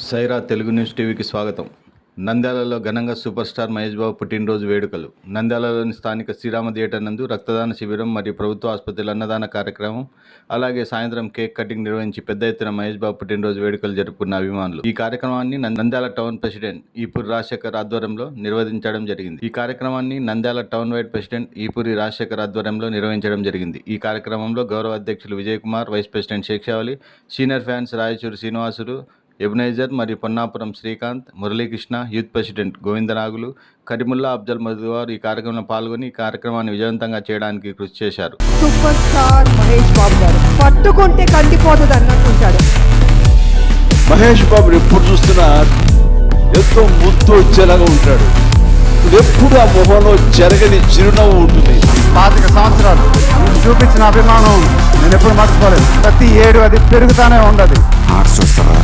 Sye Raa Telugu news టీవీకి స్వాగతం. నంద్యాలలో ఘనంగా సూపర్ స్టార్ మహేష్ బాబు పుట్టినరోజు వేడుకలు. నంద్యాలలోని స్థానిక శ్రీరామ థియేటర్ నందు రక్తదాన శిబిరం మరియు ప్రభుత్వ ఆసుపత్రిలో అన్నదాన కార్యక్రమం, అలాగే సాయంత్రం కేక్ కటింగ్ నిర్వహించి పెద్ద ఎత్తున మహేష్ బాబు పుట్టినరోజు వేడుకలు జరుపుకున్న అభిమానులు ఈ కార్యక్రమాన్ని నంద్యాల టౌన్ ప్రెసిడెంట్ ఈపూరి రాజశేఖర్ ఆధ్వర్యంలో నిర్వహించడం జరిగింది. ఈ కార్యక్రమాన్ని Nandyal town wide president Eapuri Rajasekhar ఆధ్వర్యంలో నిర్వహించడం జరిగింది. ఈ కార్యక్రమంలో గౌరవ అధ్యక్షులు Vijay Kumar, vice president Seshavali, senior fans Rayachuri Srinivasulu, Ebenezer మరియు పొన్నాపురం శ్రీకాంత్, మురళీకృష్ణ, యూత్ ప్రెసిడెంట్ గోవిందనాగులు, కరీముల్లా, అఫ్జల్ మధువారు ఈ కార్యక్రమంలో పాల్గొని ఈ కార్యక్రమాన్ని విజయవంతంగా చేయడానికి కృషి చేశారు. సూపర్ స్టార్ మహేష్ బాబు గారు పట్టుకుంటే కందిపోతుంది అన్నట్టుంటాడు. మహేష్ బాబు ఎప్పుడు చూస్తున్నా ఎంతో ముద్దు వచ్చేలాగా ఉంటాడు. ఎప్పుడు ఆ మొహంలో జరగని చిరునవ్వు ఉంటుంది. 25 సంవత్సరాలు చూపించిన అభిమానం నేను ఎప్పుడు మర్చిపోలేదు. ప్రతి ఏడు అది పెరుగుతానే ఉండదు. చూస్తారా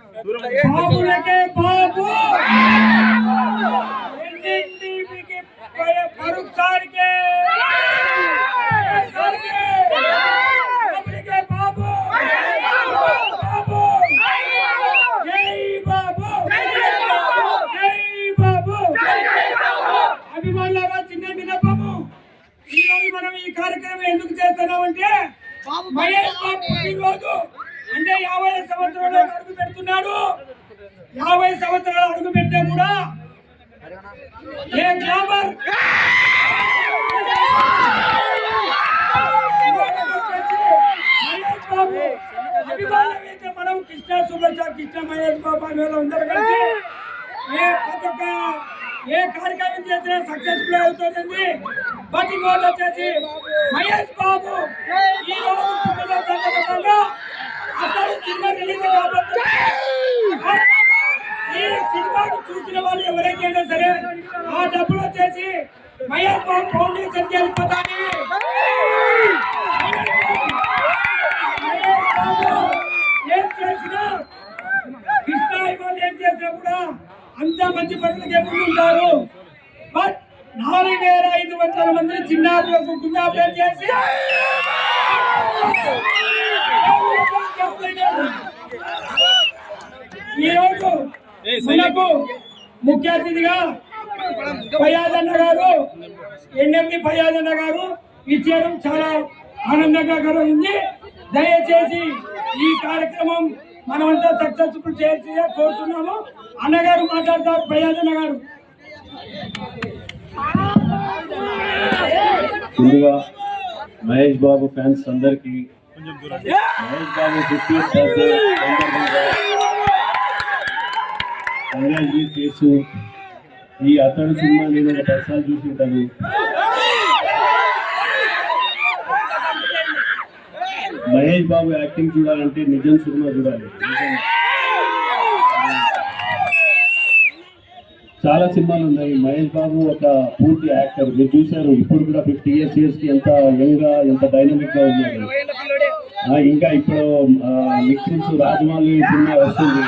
బాబులకే బాబు ఎన్డీటీవీకి ఫరూక్ సార్కే బాబులకే బాబు బాబు జై బాబు జై బాబు అభిమానులారా చిన్న విన్నపము. ఈ రోజు మనం ఈ కార్యక్రమం ఎందుకు చేస్తున్నామంటే మహేష్ బాబు ఈరోజు అంటే 50 సంవత్సరాలు అడుగు పెడుతున్నాడు. 50 సంవత్సరాలు అడుగు పెట్టే కూడా ఏ గ్లామర్ మహేష్ బాబు అభిమానమైతే మనం కృష్ణ సూపర్ స్టార్ కృష్ణ మహేష్ బాబు అనే అందరూ కలిసి ఏ కార్యక్రమం చేసినా సక్సెస్ఫుల్ అవుతుంది. బట్ ఇంకోటి వచ్చేసి మహేష్ బాబు ఈ రోజు పుట్టిన సందర్భంగా అతడు సినిమా రిలీజ్ కాబట్టి ఈ సినిమాను చూసిన వాళ్ళు ఎవరైనా సరే ఆ డబ్బులు వచ్చేసి మహేష్ బాబు ఫౌండేషన్ వెళ్ళిపోతాయి. ఏం చేసినా కృష్ణ ఇవాళ ఏం చేసినా కూడా అంత మంచి పనులకే ముందుంటారు. బట్ 4500 మంది చిన్నారులకు గుండాపేట చేసి ఈరోజు మనకు ముఖ్య అతిథిగా ఫయాజన్న గారు ఎన్ఎండి ఫయాజన్న గారు ఇచ్చేయడం చాలా ఆనందంగా ఉంది. దయచేసి ఈ కార్యక్రమం మనమంతా సక్సెస్ఫుల్ చేసి కోరుతున్నాము. అన్నగారు మాట్లాడతారు. ఫయాజన్న గారు ముందుగా మహేష్ బాబు ఫ్యాన్స్ అందరికి మహేష్ బాబు 50th బర్త్డే సందర్భంగా గంగాజీ కేసు ఈ అతడు సినిమా నేను ఒక 10 సార్లు చూసి ఉంటాను. మహేష్ బాబు యాక్టింగ్ చూడాలంటే నిజం సినిమా చూడాలి. చాలా సినిమాలు ఉన్నాయి. మహేష్ బాబు ఒక పూర్తి యాక్టర్. మీరు చూశారు, ఇప్పుడు కూడా 50 years కి ఎంత యంగ్ గా ఎంత డైనమిక్ గా ఉన్నారు. ఇంకా ఇప్పుడు మిక్సిన్స్ రాజమౌళి సినిమా వస్తుంది.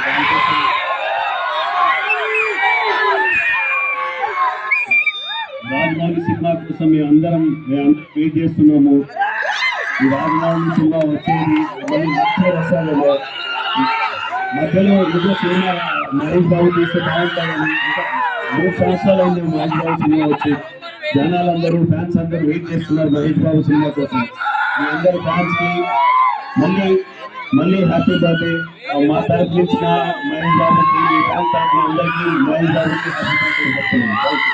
రాజమౌళి సినిమా కోసం మేమందరం వెయిట్ చేస్తున్నాము. ఈ రాజమౌళి సినిమా వచ్చేది మళ్ళీ వస్తారేమో. మధ్యలో ఇంకో సినిమా మహేష్ బాబు తీస్తే బాగుంటాయని ఇంకా 3 సంవత్సరాలు అయింది మహేష్ బాబు సినిమా వచ్చి. జనాలందరూ ఫ్యాన్స్ అందరూ వెయిట్ చేస్తున్నారు మహేష్ బాబు సినిమా కోసం. మీ అందరు ఫ్యాన్స్ కి మళ్ళీ హ్యాపీ బర్త్డే. మా తరఫు నుంచి మహేష్ బాబుకి, మీ ఫ్యాన్స్ తరఫున అందరికీ మహేష్ బాబుకి హ్యాపీ బర్త్డే చెప్తున్నాను.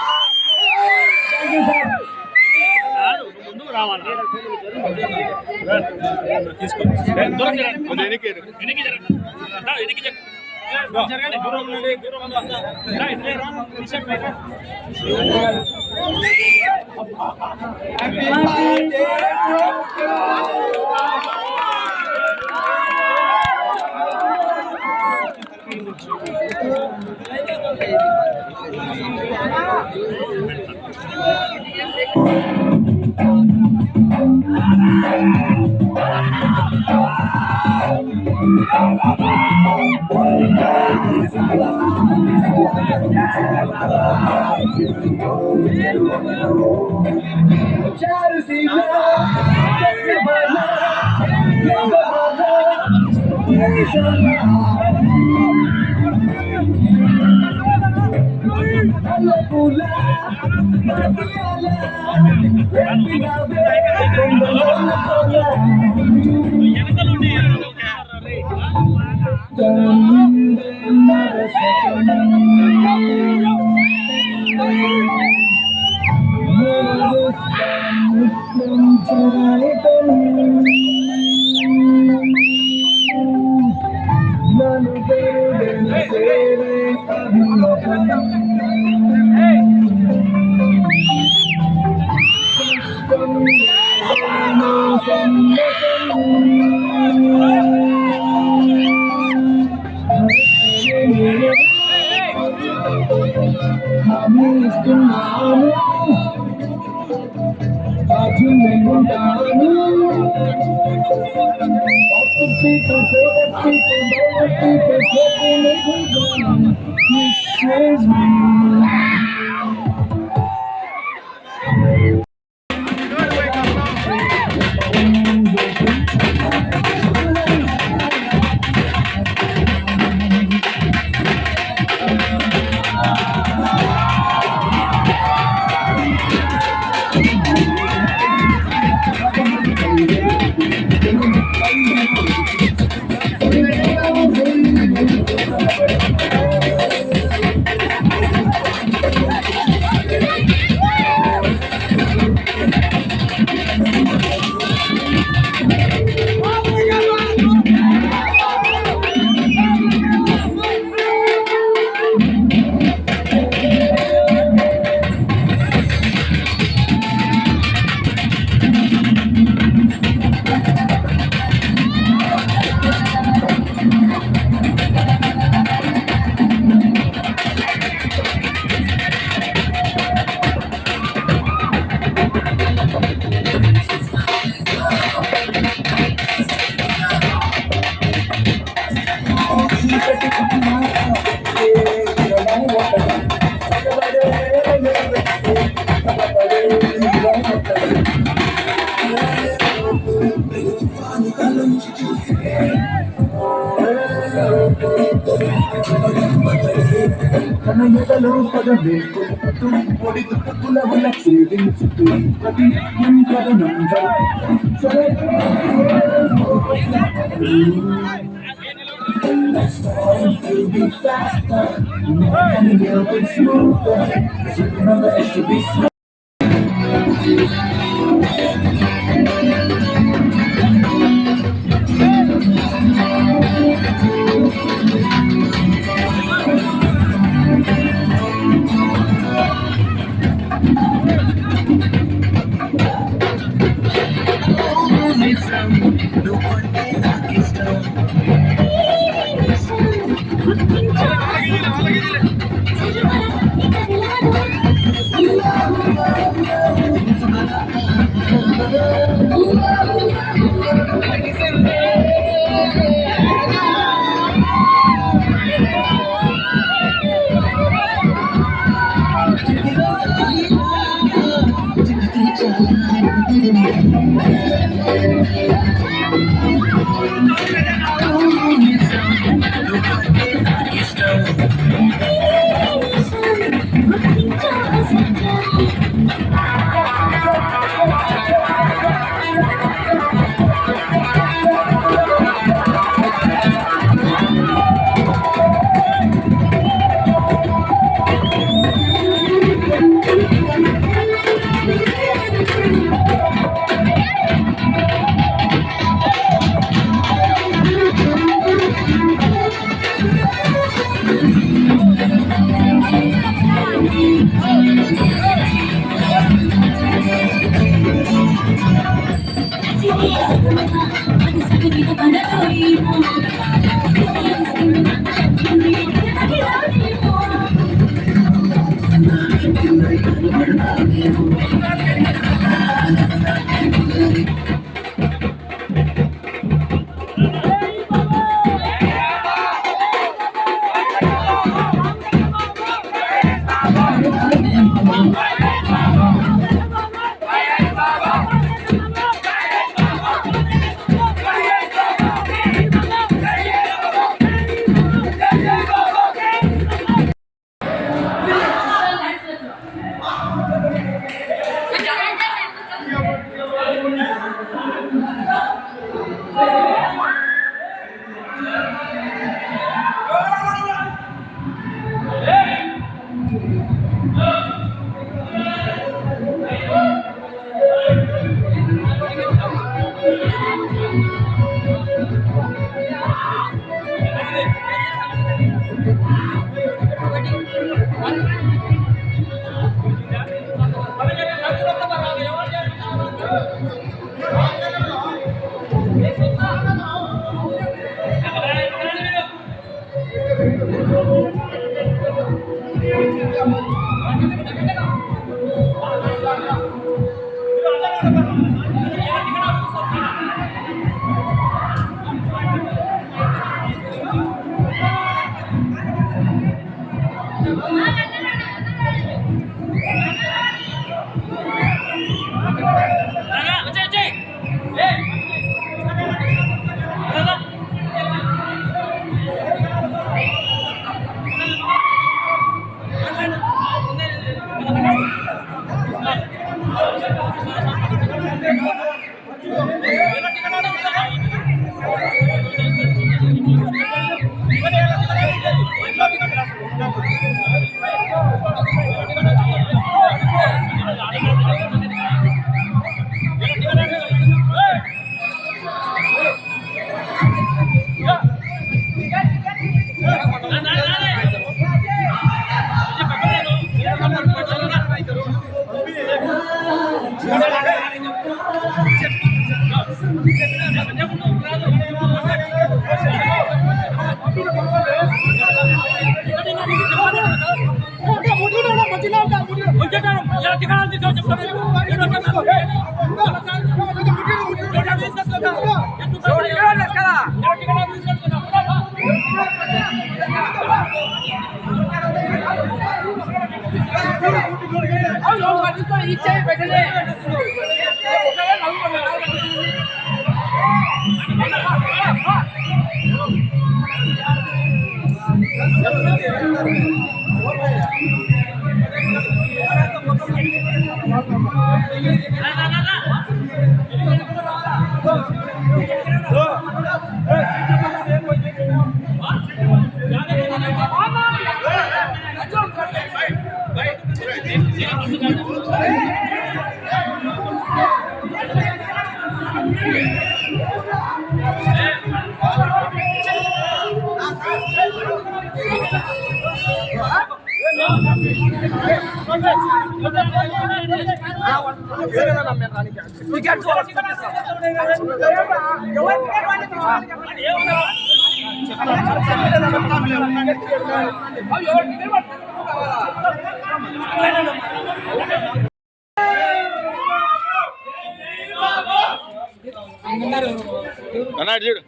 అన్నాడు చూడు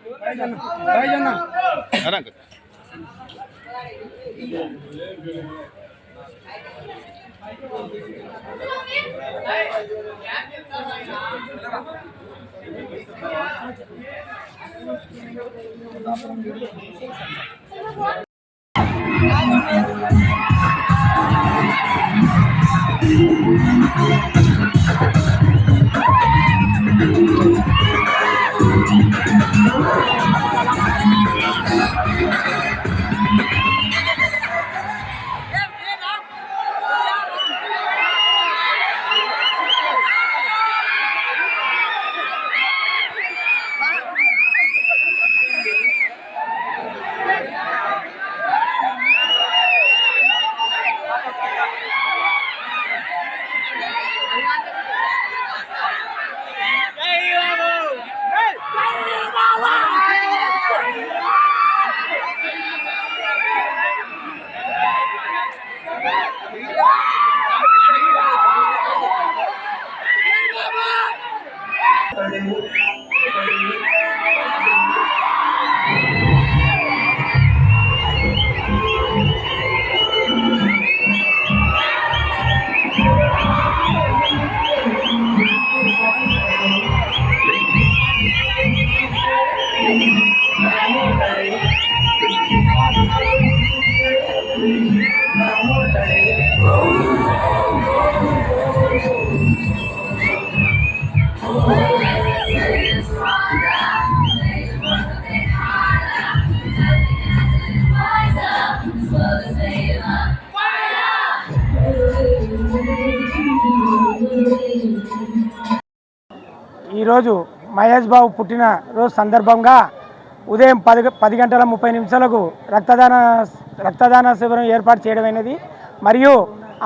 అన్నాక ఈరోజు మహేష్ బాబు పుట్టినరోజు సందర్భంగా ఉదయం 10:30 రక్తదాన శిబిరం ఏర్పాటు చేయడమైనది. మరియు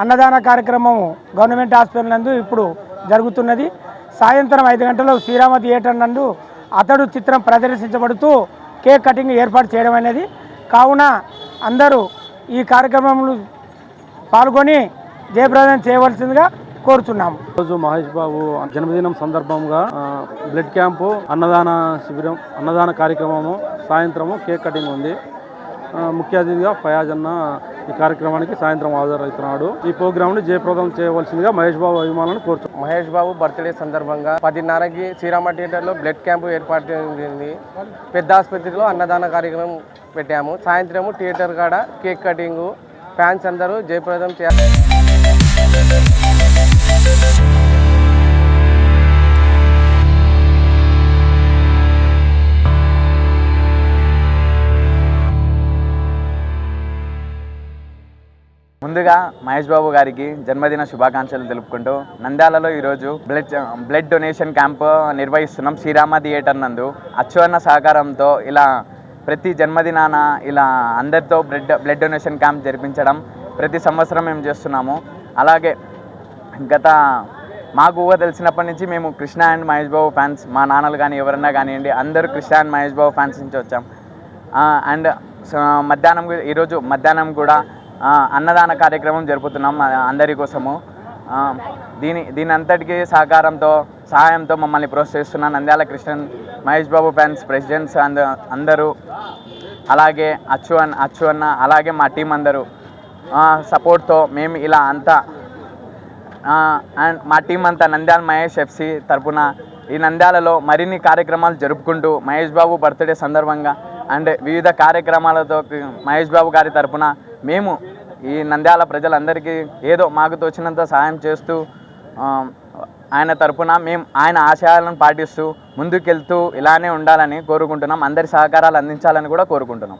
అన్నదాన కార్యక్రమం గవర్నమెంట్ హాస్పిటల్ నందు ఇప్పుడు జరుగుతున్నది. సాయంత్రం 5 గంటలకు శ్రీరామ థియేటర్ నందు అతడు చిత్రం ప్రదర్శించబడుతూ కేక్ కటింగ్ ఏర్పాటు చేయడమైనది. కావున అందరూ ఈ కార్యక్రమంలో పాల్గొని జయప్రదం చేయవలసిందిగా కోరుచున్నాము. రోజు మహేష్ బాబు జన్మదినం సందర్భంగా బ్లడ్ క్యాంపు, అన్నదాన శిబిరం, అన్నదాన కార్యక్రమము, సాయంత్రము కేక్ కటింగ్ ఉంది. ముఖ్య అతిథిగా ఫయాజ్ అన్న ఈ కార్యక్రమానికి సాయంత్రం హాజరవుతున్నాడు. ఈ ప్రోగ్రామ్ని జయప్రదం చేయవలసిందిగా మహేష్ బాబు అభిమానులను కోరుచున్నాం. మహేష్ బాబు బర్త్డే సందర్భంగా 10:30కి శ్రీరామ థియేటర్లో బ్లడ్ క్యాంపు ఏర్పాటు చేసింది. పెద్ద ఆసుపత్రిలో అన్నదాన కార్యక్రమం పెట్టాము. సాయంత్రము థియేటర్ కాడ కేక్ కటింగు, ఫ్యాన్స్ అందరూ జయప్రదం చేయాలి. ముందుగా మహేష్ బాబు గారికి జన్మదిన శుభాకాంక్షలు తెలుపుకుంటూ నంద్యాలలో ఈరోజు బ్లడ్ డొనేషన్ క్యాంప్ నిర్వహిస్తున్నాం. శ్రీరామ థియేటర్ నందు అచ్చు అన్న సహకారంతో ఇలా ప్రతి జన్మదినాన ఇలా అందరితో బ్లడ్ డొనేషన్ క్యాంప్ జరిపించడం ప్రతి సంవత్సరం మేము చేస్తున్నాము. అలాగే మాకు ఊహ తెలిసినప్పటి నుంచి మేము కృష్ణ అండ్ మహేష్ బాబు ఫ్యాన్స్, మా నాన్నలు కానీ ఎవరన్నా కానివ్వండి అందరూ కృష్ణ అండ్ మహేష్ బాబు ఫ్యాన్స్ నుంచి వచ్చాం. అండ్ ఈరోజు మధ్యాహ్నం కూడా అన్నదాన కార్యక్రమం జరుపుతున్నాం అందరి కోసము. దీని అంతటికీ సహాయంతో మమ్మల్ని ప్రోత్సహిస్తున్న నంద్యాల కృష్ణ మహేష్ బాబు ఫ్యాన్స్ ప్రెసిడెంట్స్ అందరూ, అలాగే అచ్చు అన్న, అలాగే మా టీం అందరూ సపోర్ట్తో మేము ఇలా అంతా అండ్ మా టీం అంతా నంద్యాల మహేష్ ఎఫ్సి తరపున ఈ నంద్యాలలో మరిన్ని కార్యక్రమాలు జరుపుకుంటూ మహేష్ బాబు బర్త్డే సందర్భంగా అండ్ వివిధ కార్యక్రమాలతో మహేష్ బాబు గారి తరపున మేము ఈ నంద్యాల ప్రజలందరికీ ఏదో మాకు తోచినంత సహాయం చేస్తూ ఆయన తరపున మేము ఆయన ఆశయాలను పాటిస్తూ ముందుకెళ్తూ ఇలానే ఉండాలని కోరుకుంటున్నాం. అందరి సహకారాలు అందించాలని కూడా కోరుకుంటున్నాం.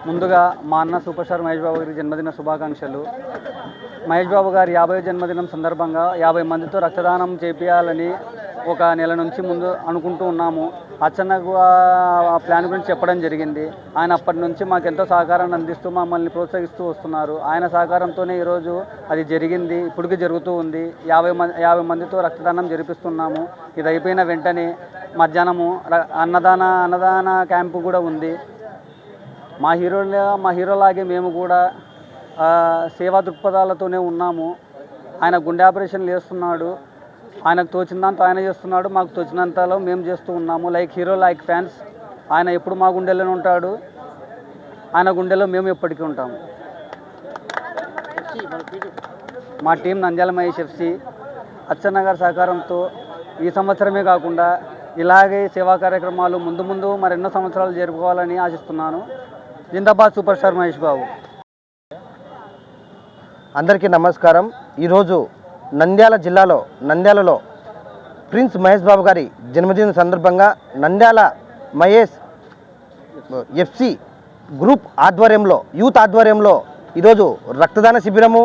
ముందుగా మా అన్న సూపర్ స్టార్ మహేష్ బాబు గారి జన్మదిన శుభాకాంక్షలు. మహేష్ బాబు గారి 50వ జన్మదినం సందర్భంగా 50 మందితో రక్తదానం చేపించాలని ఒక నెల నుంచి ముందు అనుకుంటూ ఉన్నాము. అచ్చన్నకు ఆ ప్లాన్ గురించి చెప్పడం జరిగింది. ఆయన అప్పటి నుంచి మాకు ఎంతో సహకారాన్ని అందిస్తూ మమ్మల్ని ప్రోత్సహిస్తూ వస్తున్నారు. ఆయన సహకారంతోనే ఈరోజు అది జరిగింది, ఇప్పటికీ జరుగుతూ ఉంది. 50 మందితో రక్తదానం జరిపిస్తున్నాము. ఇది అయిపోయిన వెంటనే మధ్యాహ్నము అన్నదాన క్యాంపు కూడా ఉంది. మా హీరోలాగే మేము కూడా సేవా దృక్పథాలతోనే ఉన్నాము. ఆయన గుండె ఆపరేషన్లు చేస్తున్నాడు. ఆయనకు తోచినంత ఆయన చేస్తున్నాడు, మాకు తోచినంతలో మేము చేస్తూ ఉన్నాము. Like hero like fans. ఆయన ఎప్పుడు మా గుండెల్లోనే ఉంటాడు, ఆయన గుండెలో మేము ఎప్పటికీ ఉంటాము. మా టీం నంద్యాల మహేష్ ఎఫ్సి అచ్చన్న గారి సహకారంతో ఈ సంవత్సరమే కాకుండా ఇలాగే సేవా కార్యక్రమాలు ముందు మరెన్నో సంవత్సరాలు జరుపుకోవాలని ఆశిస్తున్నాను. జిందాబాద్ సూపర్ స్టార్ మహేష్ బాబు. అందరికీ నమస్కారం. ఈరోజు నంద్యాలలో ప్రిన్స్ మహేష్ బాబు గారి జన్మదిన సందర్భంగా నంద్యాల మహేష్ ఎఫ్సి గ్రూప్ ఆధ్వర్యంలో, యూత్ ఆధ్వర్యంలో ఈరోజు రక్తదాన శిబిరము,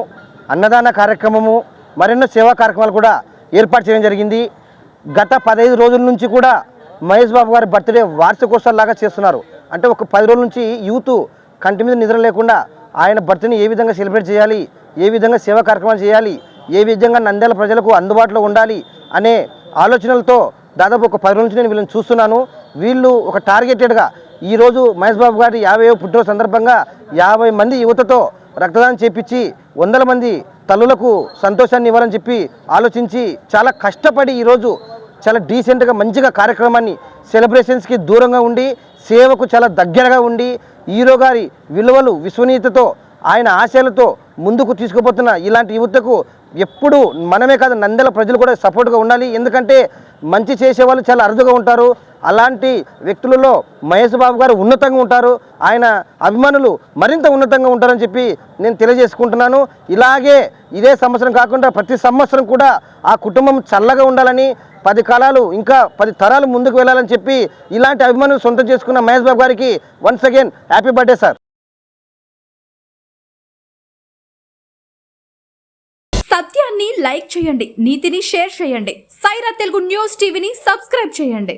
అన్నదాన కార్యక్రమము, మరెన్నో సేవా కార్యక్రమాలు కూడా ఏర్పాటు చేయడం జరిగింది. గత 15 రోజుల నుంచి కూడా మహేష్ బాబు గారి బర్త్డే వార్షికోత్సవాలాగా చేస్తున్నారు. అంటే ఒక 10 రోజుల నుంచి యూత్ కంటి మీద నిద్ర లేకుండా ఆయన బర్త్డేని ఏ విధంగా సెలబ్రేట్ చేయాలి, ఏ విధంగా సేవా కార్యక్రమాలు చేయాలి, ఏ విధంగా నంద్యాల ప్రజలకు అందుబాటులో ఉండాలి అనే ఆలోచనలతో దాదాపు ఒక 10 రోజుల నుంచి నేను వీళ్ళని చూస్తున్నాను. వీళ్ళు ఒక టార్గెటెడ్గా ఈరోజు మహేష్ బాబు గారి 50వ పుట్టినరోజు సందర్భంగా 50 మంది యువతతో రక్తదానం చేపించి 100 మంది తల్లులకు సంతోషాన్ని ఇవ్వాలని చెప్పి ఆలోచించి చాలా కష్టపడి ఈరోజు చాలా డీసెంట్గా మంచిగా కార్యక్రమాన్ని సెలబ్రేషన్స్కి దూరంగా ఉండి సేవకు చాలా దగ్గరగా ఉండి హీరో గారి విలువలు, విశ్వనీయతతో, ఆయన ఆశయాలతో ముందుకు తీసుకుపోతున్న ఇలాంటి యువతకు ఎప్పుడు మనమే కాదు నంద్యాల ప్రజలు కూడా సపోర్ట్గా ఉండాలి. ఎందుకంటే మంచి చేసేవాళ్ళు చాలా అరుదుగా ఉంటారు. అలాంటి వ్యక్తులలో మహేష్ బాబు గారు ఉన్నతంగా ఉంటారు. ఆయన అభిమానులు మరింత ఉన్నతంగా ఉంటారని చెప్పి నేను తెలియజేసుకుంటున్నాను. ఇలాగే ఇదే సంవత్సరం కాకుండా ప్రతి సంవత్సరం కూడా ఆ కుటుంబం చల్లగా ఉండాలని, 10 కాలాలు ఇంకా 10 తరాలు ముందుకు వెళ్ళాలని చెప్పి ఇలాంటి అభిమానులు సొంతం చేసుకున్న మహేష్ బాబు గారికి once again happy birthday sir. సత్యాన్ని లైక్ చేయండి, నీతిని షేర్ చేయండి. సైరా తెలుగు న్యూస్ టీవీని సబ్స్క్రైబ్ చేయండి.